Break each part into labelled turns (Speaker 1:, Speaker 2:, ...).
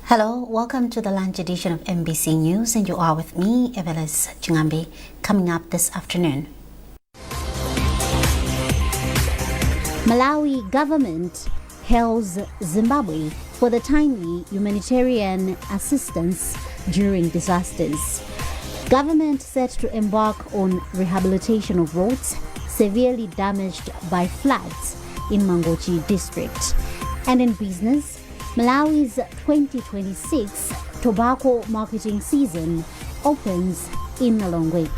Speaker 1: Hello, welcome to the lunch edition of MBC News, and you are with me, Evelis Chingambi. Coming up this afternoon. Malawi government hails Zimbabwe for the timely humanitarian assistance during disasters. Government set to embark on rehabilitation of roads severely damaged by floods in Mangochi district. And in business, Malawi's 2026 tobacco marketing season opens in Lilongwe.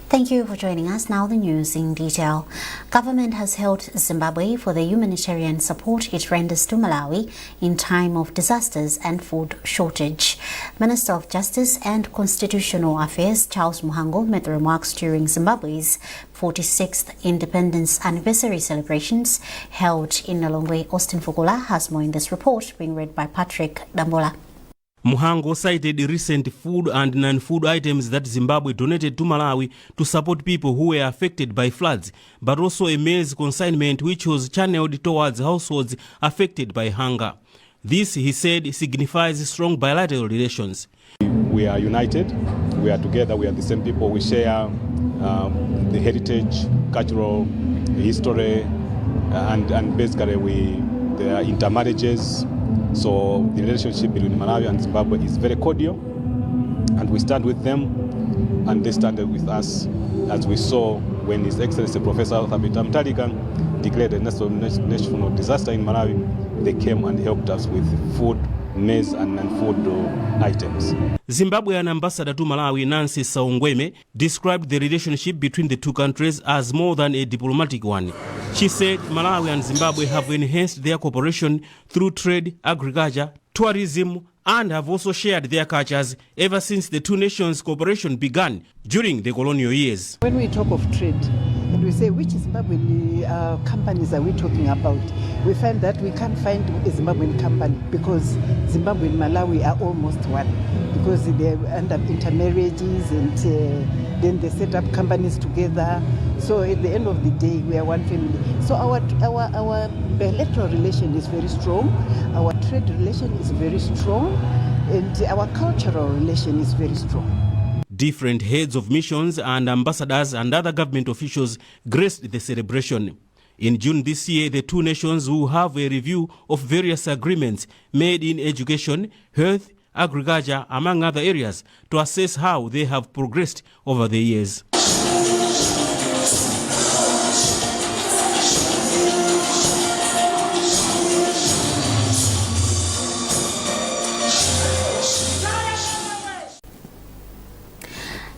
Speaker 1: Thank you for joining us. Now the news in detail. Government has hailed Zimbabwe for the humanitarian support it renders to Malawi in time of disasters and food shortage. Minister of Justice and Constitutional Affairs Charles Muhango made the remarks during Zimbabwe's 46th independence anniversary celebrations held in Lilongwe. Austin Fugula has more in this report, being read by Patrick Dambola.
Speaker 2: Muhango cited recent food and non-food items that Zimbabwe donated to Malawi to support people who were affected by floods, but also a maize consignment which was channeled towards households affected by hunger. This, he said, signifies strong bilateral relations.
Speaker 3: We are united, we are together, we are the same people, we share the heritage, cultural history, and basically there are intermarriages. So the relationship between Malawi and Zimbabwe is very cordial, and we stand with them and they stand with us, as we saw when His Excellency Professor Tamvani declared a national disaster in Malawi. They came and helped us with food, maize and non-food items.
Speaker 2: Zimbabwean ambassador to Malawi Nancy Saungweme described the relationship between the two countries as more than a diplomatic one. She said Malawi and Zimbabwe have enhanced their cooperation through trade, agriculture, tourism, and have also shared their cultures ever since the two nations' cooperation began during the colonial years.
Speaker 4: When we talk of trade, and we say which Zimbabwean companies are we talking about, we find that we can't find a Zimbabwean company because Zimbabwe and Malawi are almost one, because they end up intermarriages and then they set up companies together. So at the end of the day, we are one family. So our bilateral relation is very strong, our trade relation is very strong, and our cultural relation is very strong.
Speaker 2: Different heads of missions and ambassadors and other government officials graced the celebration. In June this year, the two nations will have a review of various agreements made in education, health, agriculture, among other areas, to assess how they have progressed over the years.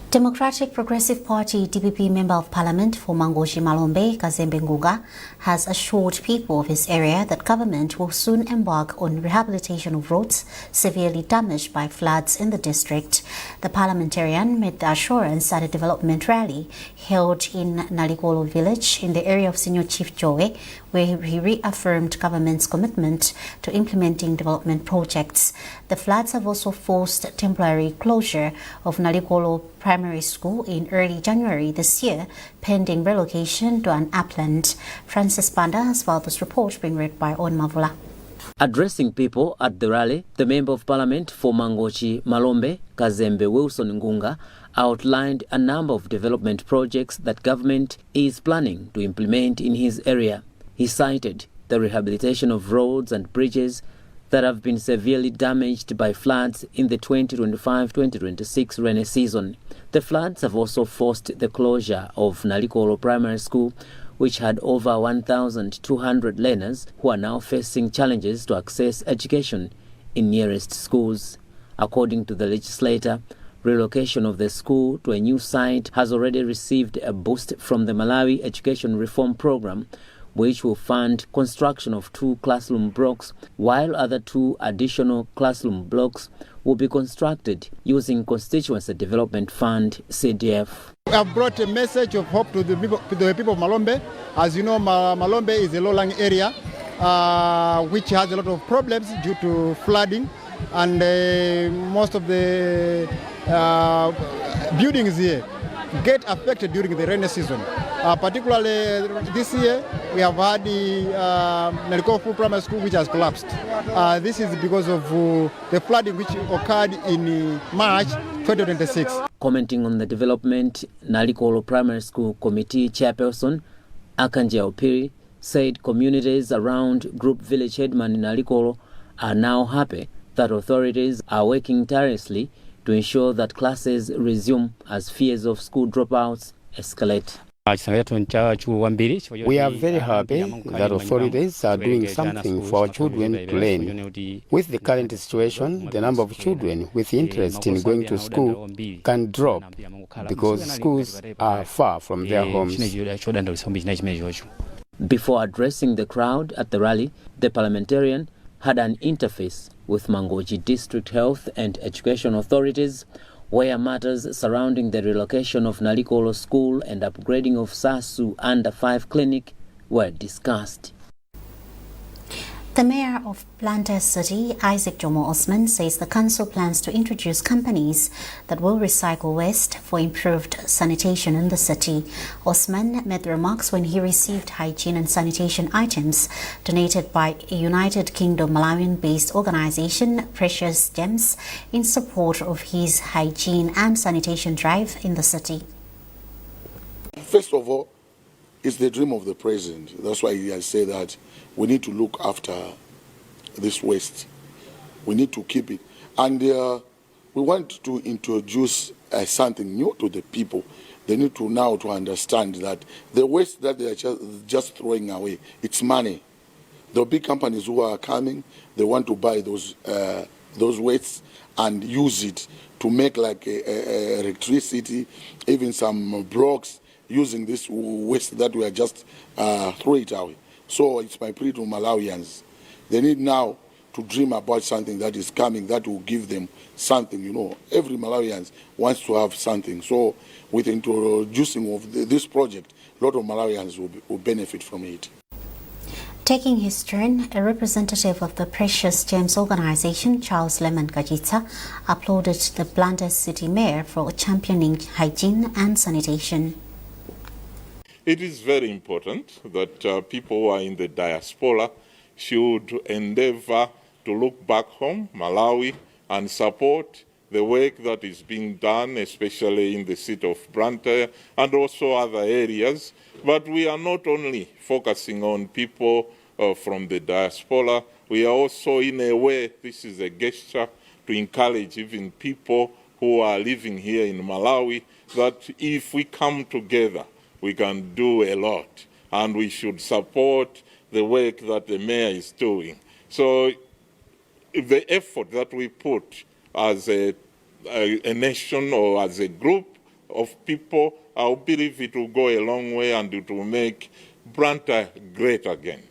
Speaker 1: Democratic Progressive Party DPP Member of Parliament for Mangochi-Malombe, Kazembe Nguga, has assured people of his area that government will soon embark on rehabilitation of roads severely damaged by floods in the district. The parliamentarian made the assurance at a development rally held in Nalikolo village in the area of Senior Chief Joe, where he reaffirmed government's commitment to implementing development projects. The floods have also forced temporary closure of Nalikolo Primary School in early January this year, pending relocation to an upland. Francis Banda has filed this report, being read by On Mavula.
Speaker 5: Addressing people at the rally, the Member of Parliament for Mangochi-Malombe, Kazembe Wilson Ngunga, outlined a number of development projects that government is planning to implement in his area. He cited the rehabilitation of roads and bridges that have been severely damaged by floods in the 2025-2026 rainy season. The floods have also forced the closure of Nalikolo Primary School, which had over 1,200 learners who are now facing challenges to access education in nearest schools. According to the legislator, relocation of the school to a new site has already received a boost from the Malawi Education Reform Program, which will fund construction of 2 classroom blocks, while other 2 additional classroom blocks will be constructed using Constituency Development Fund, CDF.
Speaker 6: We have brought a message of hope to the people of Malombe. As you know, Malombe is a low-lying area which has a lot of problems due to flooding, and most of the buildings here get affected during the rainy season. Particularly this year, we have had the Nalikoro Primary School which has collapsed. This is because of the flooding which occurred in March 2026.
Speaker 5: Commenting on the development, Nalikoro Primary School Committee Chairperson Akanja Opiri said communities around Group Village Headman in Nalikoro are now happy that authorities are working tirelessly to ensure that classes resume as fears of school dropouts escalate.
Speaker 7: We are very happy that authorities are doing something for our children to learn. With the current situation, the number of children with interest in going to school can drop because schools are far from their homes.
Speaker 5: Before addressing the crowd at the rally, the parliamentarian had an interface with Mangochi District Health and Education Authorities, where matters surrounding the relocation of Nalikoro School and upgrading of Sasu Under 5 Clinic were discussed.
Speaker 1: The mayor of Blantyre City, Isaac Jomo Osman, says the council plans to introduce companies that will recycle waste for improved sanitation in the city. Osman made the remarks when he received hygiene and sanitation items donated by a United Kingdom Malawian-based organization, Precious Gems, in support of his hygiene and sanitation drive in the city.
Speaker 8: First of all, it's the dream of the president. That's why I say that we need to look after this waste. We need to keep it. And we want to introduce something new to the people. They need to now to understand that the waste that they are just throwing away, it's money. The big companies who are coming, they want to buy those wastes and use it to make like electricity, even some blocks, using this waste that we are just throw it away. So it's my plea to Malawians. They need now to dream about something that is coming that will give them something. You know, every Malawian wants to have something. So with introducing of this project, a lot of Malawians will benefit from it.
Speaker 1: Taking his turn, a representative of the Precious Gems organization, Charles Lemon Kajita, applauded the Blantyre City Mayor for championing hygiene and sanitation.
Speaker 9: It is very important that people who are in the diaspora should endeavor to look back home, Malawi, and support the work that is being done, especially in the city of Blantyre and also other areas. But we are not only focusing on people from the diaspora, we are also, in a way, this is a gesture to encourage even people who are living here in Malawi that if we come together, we can do a lot, and we should support the work that the mayor is doing. So the effort that we put as a nation or as a group of people, I believe it will go a long way and it will make Blantyre great again.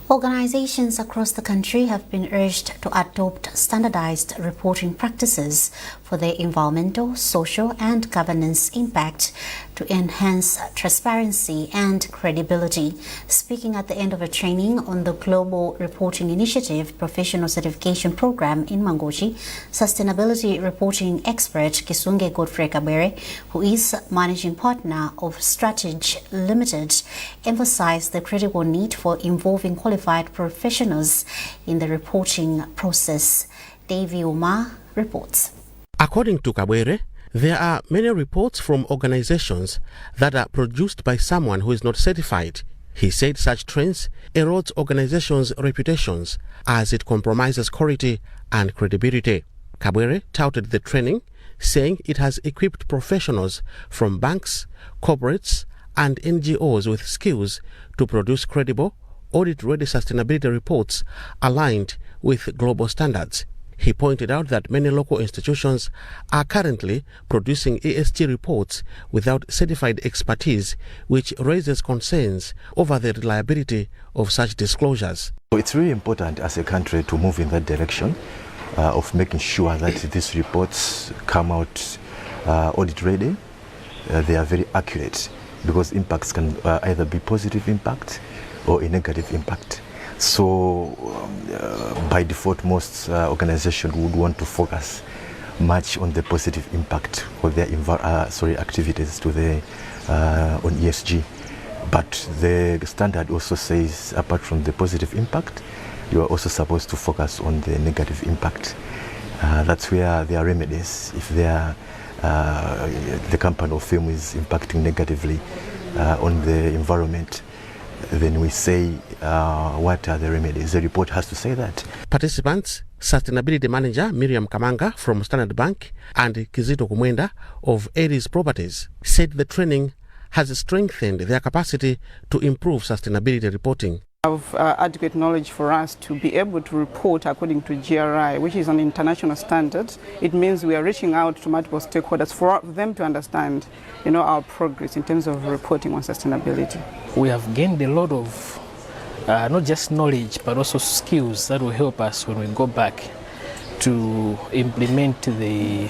Speaker 1: Organizations across the country have been urged to adopt standardized reporting practices for their environmental, social, and governance impact to enhance transparency and credibility. Speaking at the end of a training on the Global Reporting Initiative Professional Certification Program in Mangochi, sustainability reporting expert Kisunge Godfrey Kabere, who is managing partner of Strategy Limited, emphasized the critical need for involving qualified professionals in the reporting process. Davy Umar reports.
Speaker 10: According to Kabere, there are many reports from organizations that are produced by someone who is not certified. He said such trends erodes organizations' reputations as it compromises quality and credibility. Kabere touted the training, saying it has equipped professionals from banks, corporates, and NGOs with skills to produce credible, audit-ready sustainability reports aligned with global standards. He pointed out that many local institutions are currently producing ESG reports without certified expertise, which raises concerns over the reliability of such disclosures.
Speaker 11: It's really important as a country to move in that direction of making sure that these reports come out audit ready. They are very accurate because impacts can either be positive impact or a negative impact. So by default, most organizations would want to focus much on the positive impact of their activities to the on ESG. But the standard also says, apart from the positive impact, you are also supposed to focus on the negative impact. That's where there are remedies. If the company or firm is impacting negatively on the environment, then we say, what are the remedies? The report has to say that.
Speaker 10: Participants, Sustainability Manager Miriam Kamanga from Standard Bank and Kizito Kumwenda of Aries Properties, said the training has strengthened their capacity to improve sustainability reporting.
Speaker 12: Have adequate knowledge for us to be able to report according to GRI, which is an international standard. It means we are reaching out to multiple stakeholders for them to understand, our progress in terms of reporting on sustainability.
Speaker 13: We have gained a lot of not just knowledge but also skills that will help us when we go back to implement the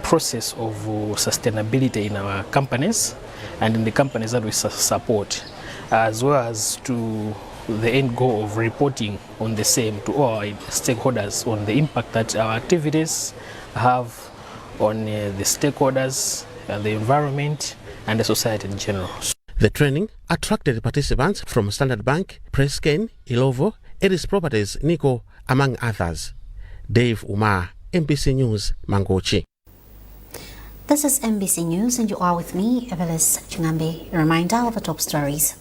Speaker 13: process of sustainability in our companies and in the companies that we support, as well as to the end goal of reporting on the same to all our stakeholders on the impact that our activities have on the stakeholders, the environment and the society in general.
Speaker 10: The training attracted participants from Standard Bank, Presken, Ilovo, Aries Properties, Nico, among others. Dave Umar, MBC News, Mangochi.
Speaker 1: This is MBC News and you are with me, Evelis Chingambi. A reminder of the top stories.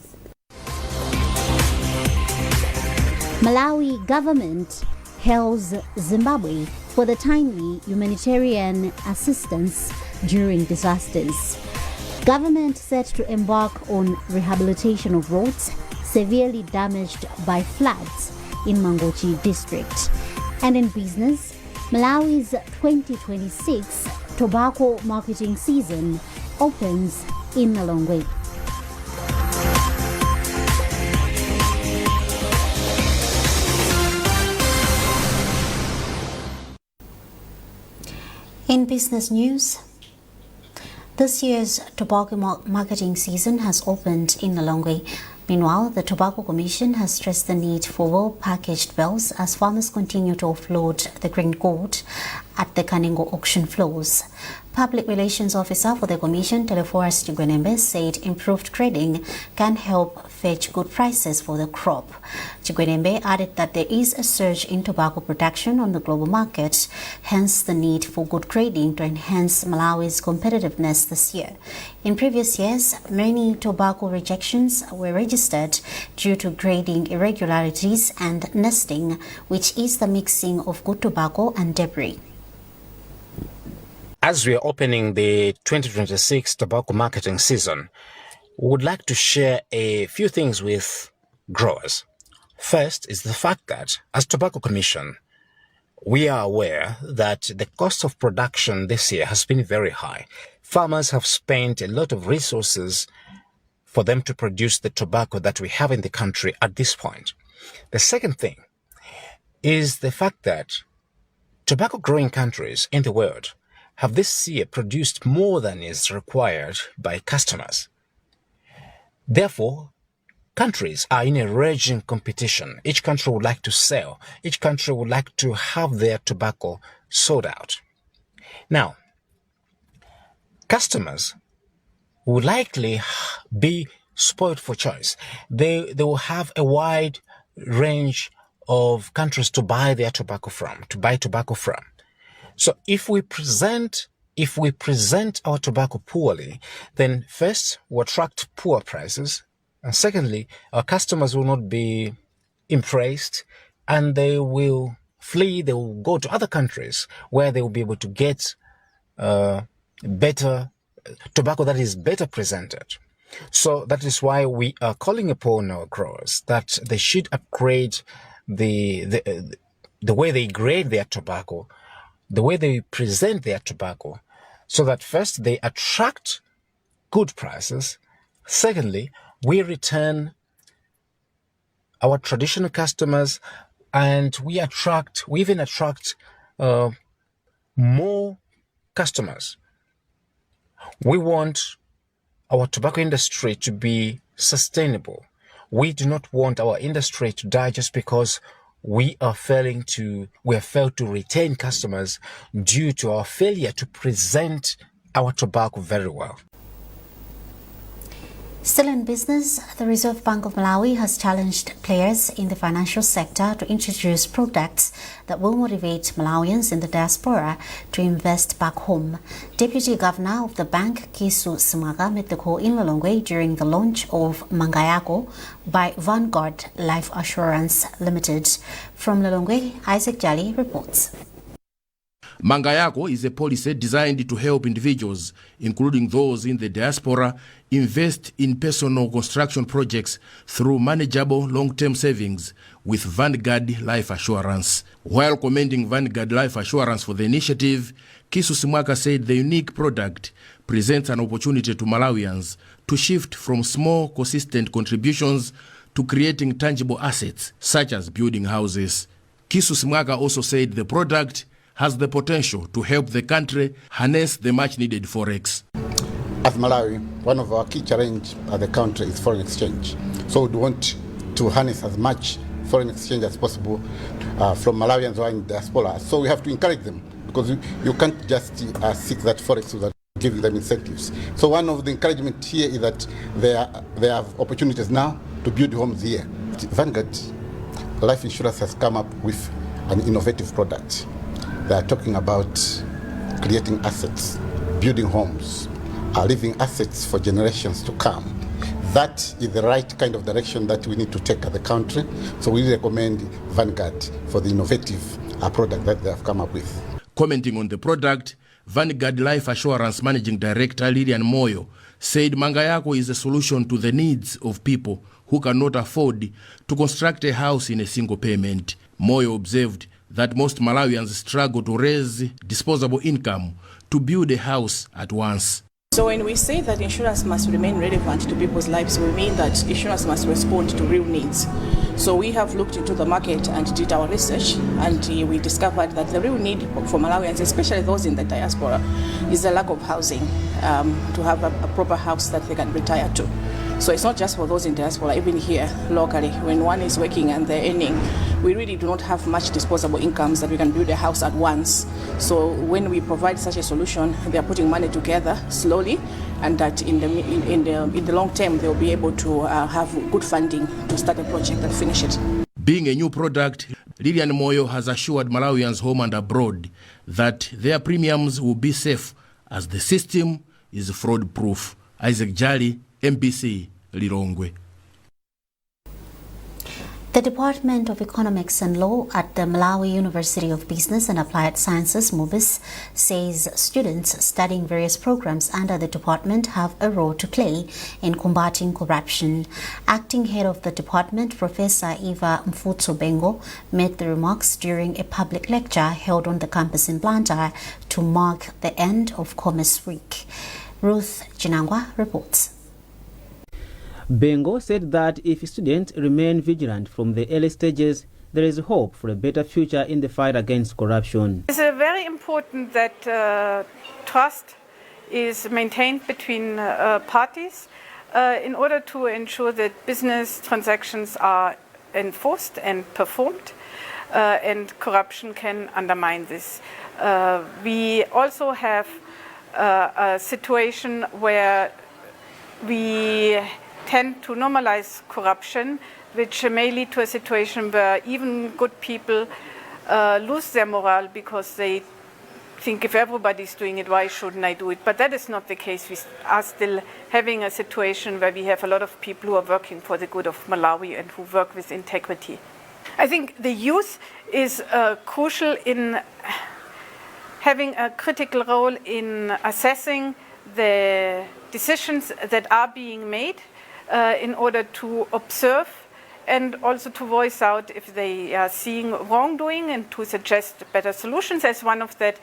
Speaker 1: Malawi government hails Zimbabwe for the timely humanitarian assistance during disasters. Government set to embark on rehabilitation of roads severely damaged by floods in Mangochi district. And in business, Malawi's 2026 tobacco marketing season opens in Lilongwe. In business news, this year's tobacco marketing season has opened in Lilongwe. Meanwhile, the Tobacco Commission has stressed the need for well-packaged bells as farmers continue to offload the green gold at the Kanengo auction floors. Public Relations Officer for the Commission, Teleforest Chigwenembe, said improved grading can help fetch good prices for the crop. Chigwenembe added that there is a surge in tobacco production on the global market, hence the need for good grading to enhance Malawi's competitiveness this year. In previous years, many tobacco rejections were registered due to grading irregularities and nesting, which is the mixing of good tobacco and debris.
Speaker 14: As we are opening the 2026 tobacco marketing season, we would like to share a few things with growers. First is the fact that, as Tobacco Commission, we are aware that the cost of production this year has been very high. Farmers have spent a lot of resources for them to produce the tobacco that we have in the country at this point. The second thing is the fact that tobacco growing countries in the world have this year produced more than is required by customers. Therefore, countries are in a raging competition. Each country would like to sell. Each country would like to have their tobacco sold out. Now, customers will likely be spoiled for choice. They will have a wide range of countries to buy their tobacco from, So if we present our tobacco poorly, then first we attract poor prices, and secondly, our customers will not be impressed, and they will flee. They will go to other countries where they will be able to get better tobacco that is better presented. So that is why we are calling upon our growers that they should upgrade the way they grade their tobacco, the way they present their tobacco, so that first they attract good prices. Secondly, we return our traditional customers, and we even attract more customers. We want our tobacco industry to be sustainable. We do not want our industry to die just because we have failed to retain customers due to our failure to present our tobacco very well.
Speaker 1: Still in business, the Reserve Bank of Malawi has challenged players in the financial sector to introduce products that will motivate Malawians in the diaspora to invest back home. Deputy Governor of the bank, Kisu Simaga, made the call in Lilongwe during the launch of Mangayako by Vanguard Life Assurance Limited. From Lilongwe, Isaac Jali reports.
Speaker 15: Mangayako is a policy designed to help individuals, including those in the diaspora, invest in personal construction projects through manageable long-term savings with Vanguard Life Assurance. While commending Vanguard Life Assurance for the initiative, Kisu Simwaka said the unique product presents an opportunity to Malawians to shift from small, consistent contributions to creating tangible assets, such as building houses. Kisu Simwaka also said the product has the potential to help the country harness the much-needed forex.
Speaker 16: As Malawi, one of our key challenges as a country is foreign exchange. So we want to harness as much foreign exchange as possible from Malawians who are in diaspora. So we have to encourage them, because you can't just seek that forex without giving them incentives. So one of the encouragement here is that they have opportunities now to build homes here. Vanguard Life Insurance has come up with an innovative product. They are talking about creating assets, building homes, leaving assets for generations to come. That is the right kind of direction that we need to take as a country. So we recommend Vanguard for the innovative product that they have come up with.
Speaker 15: Commenting on the product, Vanguard Life Assurance Managing Director Lilian Moyo said Mangayako is a solution to the needs of people who cannot afford to construct a house in a single payment. Moyo observed that most Malawians struggle to raise disposable income to build a house at once.
Speaker 17: So when we say that insurance must remain relevant to people's lives, we mean that insurance must respond to real needs. So we have looked into the market and did our research, and we discovered that the real need for Malawians, especially those in the diaspora, is the lack of housing, to have a proper house that they can retire to. So it's not just for those in diaspora, even here locally, when one is working and they're earning, we really do not have much disposable incomes that we can build a house at once. So when we provide such a solution, they are putting money together slowly, and that in the long term they'll be able to have good funding to start a project and finish it.
Speaker 15: Being a new product, Lilian Moyo has assured Malawians home and abroad that their premiums will be safe as the system is fraud-proof. Isaac Jali, MBC, Lilongwe.
Speaker 1: The Department of Economics and Law at the Malawi University of Business and Applied Sciences, MUBIS, says students studying various programs under the department have a role to play in combating corruption. Acting head of the department, Professor Eva Mfutso-Bengo, made the remarks during a public lecture held on the campus in Blantyre to mark the end of Commerce Week. Ruth Jinangwa reports.
Speaker 18: Bengo said that if students remain vigilant from the early stages, there is hope for a better future in the fight against corruption.
Speaker 12: It's very important that trust is maintained between parties in order to ensure that business transactions are enforced and performed, and corruption can undermine this. We also have a situation where we tend to normalize corruption, which may lead to a situation where even good people lose their morale because they think if everybody's doing it, why shouldn't I do it? But that is not the case. We are still having a situation where we have a lot of people who are working for the good of Malawi and who work with integrity. I think the youth is crucial in having a critical role in assessing the decisions that are being made, in order to observe and also to voice out if they are seeing wrongdoing and to suggest better solutions. As one of that,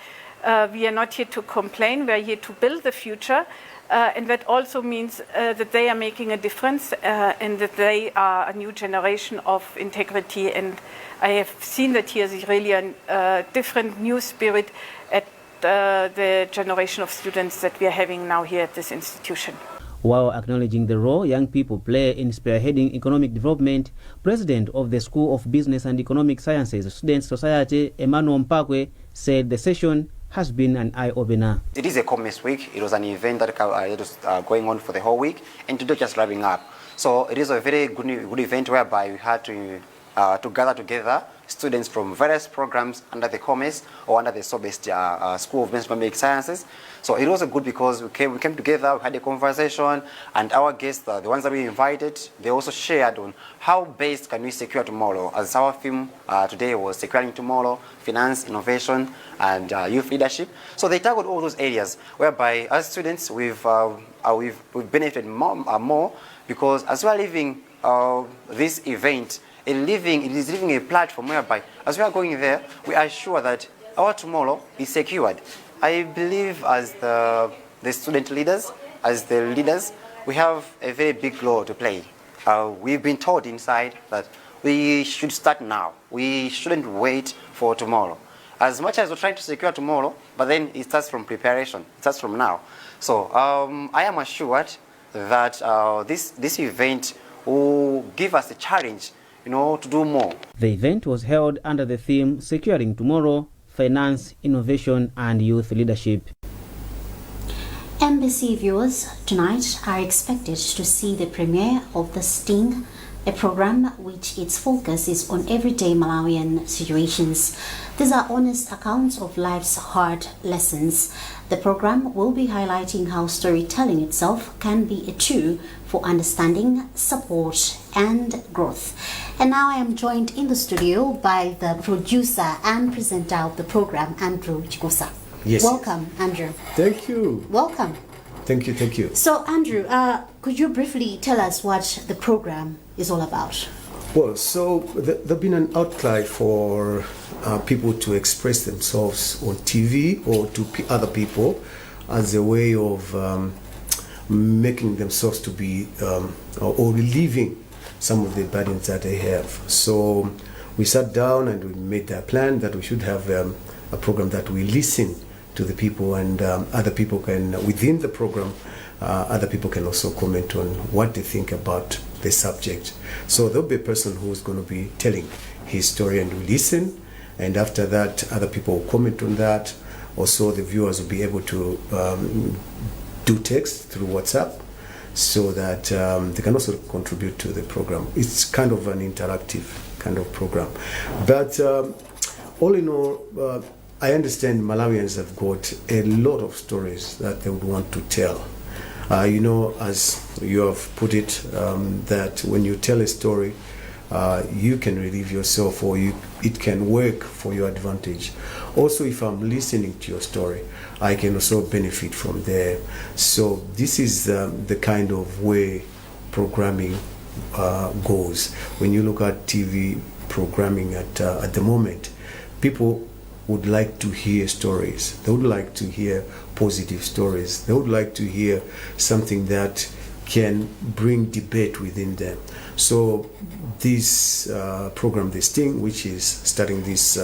Speaker 12: we are not here to complain, we are here to build the future, and that also means that they are making a difference and that they are a new generation of integrity. And I have seen that here is really a different new spirit at the generation of students that we are having now here at this institution.
Speaker 18: While acknowledging the role young people play in spearheading economic development, President of the School of Business and Economic Sciences Student Society, Emmanuel Mpakwe, said the session has been an eye-opener.
Speaker 19: It is a Commerce Week. It was an event that was going on for the whole week, and today just wrapping up. So it is a very good event whereby we had to gather together students from various programs under the Commerce or under the SOBEST School of Business and Economic Sciences. So it was good because we came together, we had a conversation, and our guests, the ones that we invited, they also shared on how best can we secure tomorrow. As our theme today was securing tomorrow, finance, innovation, and youth leadership. So they tackled all those areas whereby as students we've benefited more because as we are leaving this event, it is leaving a platform whereby as we are going there, we are sure that our tomorrow is secured. I believe as the student leaders, as the leaders, we have a very big role to play. We've been taught inside that we should start now. We shouldn't wait for tomorrow. As much as we're trying to secure tomorrow, but then it starts from preparation. It starts from now. So I am assured that this event will give us a challenge, to do more.
Speaker 18: The event was held under the theme Securing Tomorrow, Finance, Innovation and Youth Leadership.
Speaker 1: Embassy viewers tonight are expected to see the premiere of The Sting, a program which its focus is on everyday Malawian situations. These are honest accounts of life's hard lessons. The program will be highlighting how storytelling itself can be a tool for understanding, support and growth. And now I am joined in the studio by the producer and presenter of the program, Andrew Chikusa.
Speaker 20: Yes.
Speaker 1: Welcome, Andrew.
Speaker 20: Thank you.
Speaker 1: Welcome.
Speaker 20: Thank you, thank you.
Speaker 1: So, Andrew, could you briefly tell us what the program is all about?
Speaker 20: Well, so there's been an outcry for people to express themselves on TV or to other people as a way of making themselves to be or relieving some of the burdens that they have. So we sat down and we made a plan that we should have a program that we listen to the people, and other people can, within the program, other people can also comment on what they think about the subject. So there'll be a person who's going to be telling his story and we listen, and after that other people will comment on that. Also the viewers will be able to do text through WhatsApp so that they can also contribute to the program. It's kind of an interactive kind of program. But all in all, I understand Malawians have got a lot of stories that they would want to tell. As you have put it, that when you tell a story, you can relieve yourself, or it can work for your advantage. Also, if I'm listening to your story, I can also benefit from there. So this is the kind of way programming goes. When you look at TV programming at the moment, people would like to hear stories. They would like to hear positive stories. They would like to hear something that can bring debate within them. So this program, this thing, which is starting this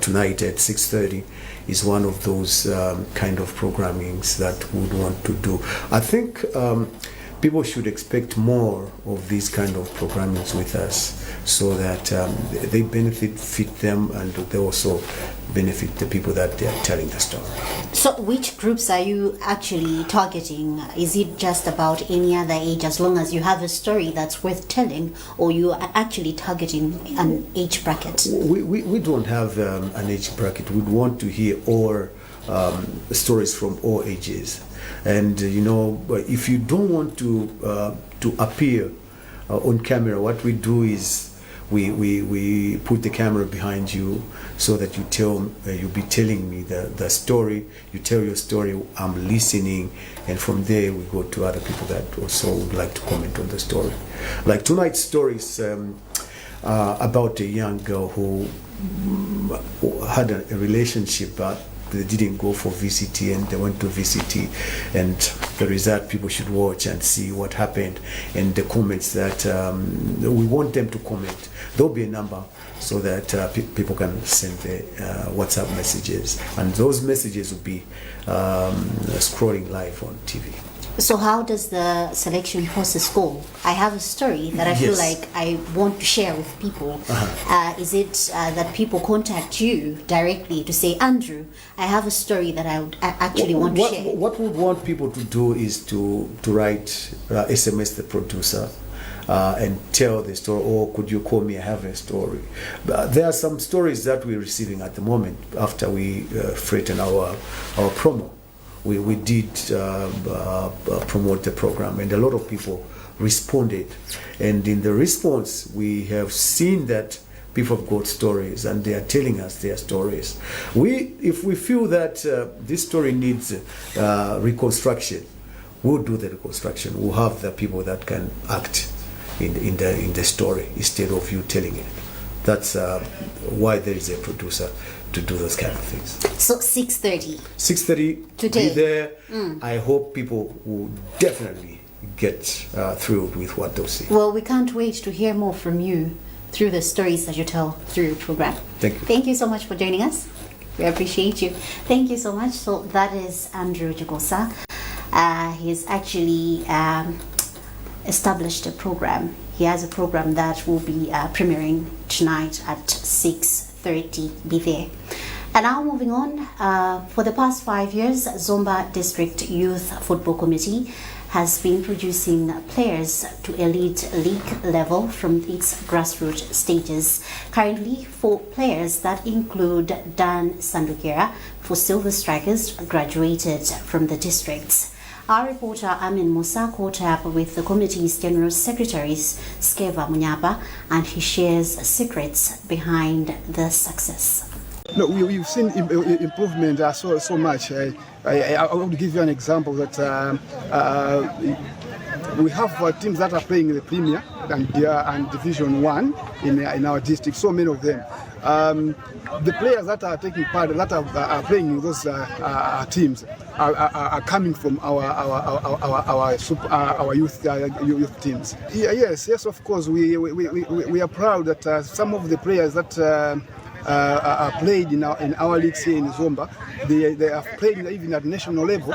Speaker 20: tonight at 6:30, is one of those kind of programmings that we would want to do. I think people should expect more of these kind of programmings with us, so that they fit them, and they also benefit the people that they are telling the story.
Speaker 1: So which groups are you actually targeting? Is it just about any other age, as long as you have a story that's worth telling, or you are actually targeting an age bracket?
Speaker 20: We don't have an age bracket. We want to hear all stories from all ages. And if you don't want to appear on camera, what we do is we put the camera behind you so that you'll be telling me the story. You tell your story, I'm listening, and from there we go to other people that also would like to comment on the story. Like tonight's story is about a young girl who had a relationship, but they didn't go for VCT, and they went to VCT, and the result people should watch and see what happened, and the comments that we want them to comment. There'll be a number so that people can send their WhatsApp messages, and those messages will be scrolling live on TV.
Speaker 1: So how does the selection process go? I have a story that I feel like I want to share with people. Is it that people contact you directly to say, Andrew, I have a story that I would actually want to share?
Speaker 20: What we want people to do is to write SMS the producer and tell the story, or could you call me, I have a story. There are some stories that we're receiving at the moment after we threatened our promo. We did promote the program, and a lot of people responded. And in the response, we have seen that people have got stories, and they are telling us their stories. If we feel that this story needs reconstruction, we'll do the reconstruction. We'll have the people that can act in the story instead of you telling it. That's why there is a producer to do those kind of things.
Speaker 1: So 6:30.
Speaker 20: 6:30
Speaker 1: today.
Speaker 20: Be there. I hope people will definitely get thrilled with what they'll see.
Speaker 1: Well, we can't wait to hear more from you through the stories that you tell through your program.
Speaker 20: Thank you.
Speaker 1: Thank you so much for joining us. We appreciate you. Thank you so much. So that is Andrew Jagosa. He's actually established a program. He has a program that will be premiering tonight at 6:30. Be there. And now moving on, for the past 5 years, Zomba District Youth Football Committee has been producing players to elite league level from its grassroots stages. Currently, 4 players that include Dan Sandukira for Silver Strikers graduated from the districts. Our reporter Amin Musa caught up with the committee's General Secretary Skeva Munyapa, and he shares secrets behind the success.
Speaker 21: No, we've seen improvement so much. I will give you an example that we have teams that are playing in the Premier and Division 1 in our district, so many of them. The players that are taking part, that are playing in those teams, are coming from our youth teams. Yes, of course. We are proud that some of the players that are played in our leagues here in Zomba, they have played even at national level.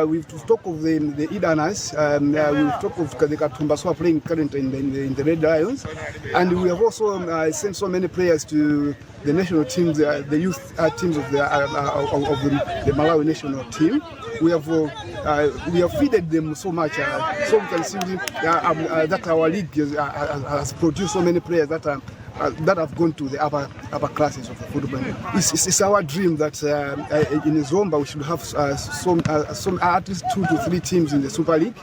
Speaker 21: We've talked of the Idanas, we've talked of the Katumbas who are playing currently in the Red Lions, and we have also sent so many players to the national teams, the youth teams of the Malawi national team. We have feeded them so much, so we can see that our league has produced so many players that have gone to the upper classes of the football. It's our dream that in Zomba we should have some at least 2 to 3 teams in the Super League.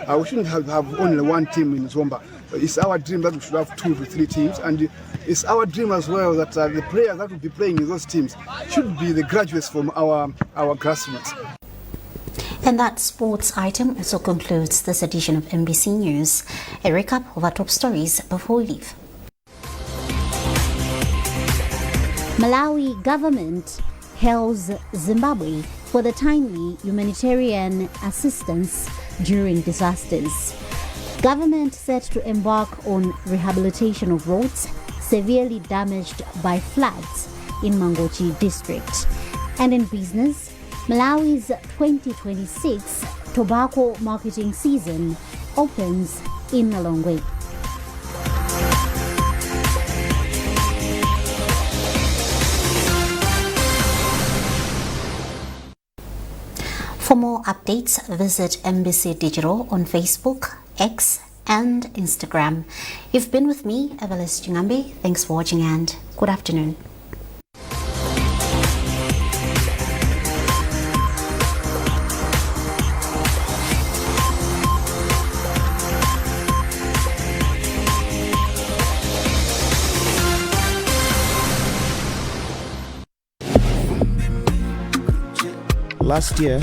Speaker 21: We shouldn't have only 1 team in Zomba. It's our dream that we should have 2 to 3 teams, and it's our dream as well that the players that will be playing in those teams should be the graduates from our grassroots.
Speaker 1: And that sports item also concludes this edition of MBC News. A recap of our top stories before we leave. Malawi government hails Zimbabwe for the timely humanitarian assistance during disasters. Government set to embark on rehabilitation of roads severely damaged by floods in Mangochi district. And in business, Malawi's 2026 tobacco marketing season opens in Lilongwe. For more updates, visit MBC Digital on Facebook, X, and Instagram. You've been with me, Evelis Chingambi. Thanks for watching and good afternoon.
Speaker 22: Last year,